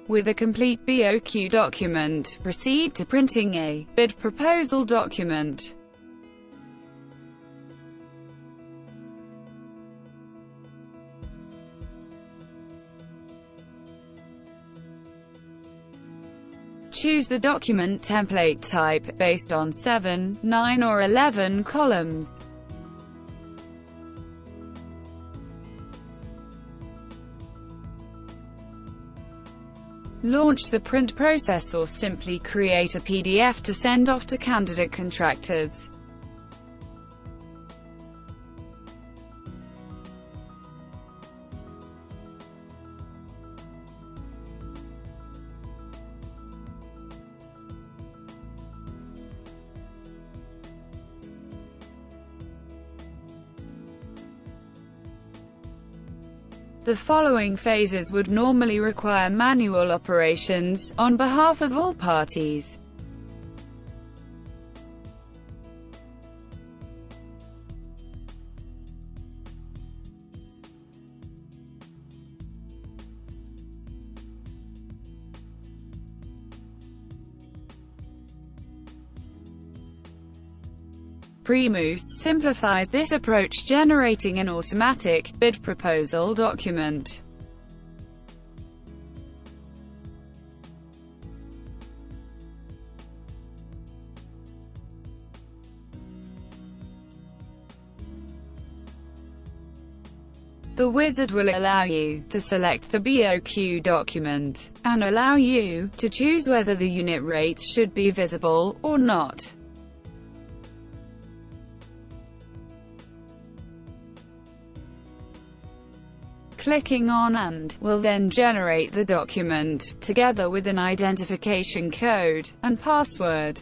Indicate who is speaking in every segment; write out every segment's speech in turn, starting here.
Speaker 1: With a complete BOQ document, proceed to printing a bid proposal document. Choose the document template type, based on 7, 9 or 11 columns. Launch the print process or simply create a PDF to send off to candidate contractors. The following phases would normally require manual operations, on behalf of all parties. PriMus simplifies this approach, generating an automatic bid proposal document. The wizard will allow you to select the BOQ document, and allow you to choose whether the unit rates should be visible or not. Clicking on "and" will then generate the document, together with an identification code and password.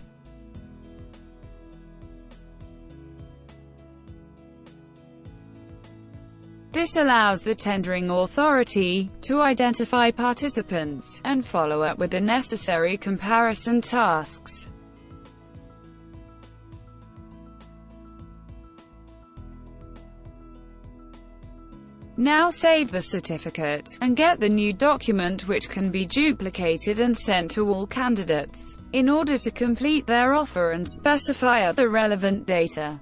Speaker 1: This allows the tendering authority to identify participants, and follow up with the necessary comparison tasks. Now save the certificate, and get the new document, which can be duplicated and sent to all candidates, in order to complete their offer and specify other relevant data.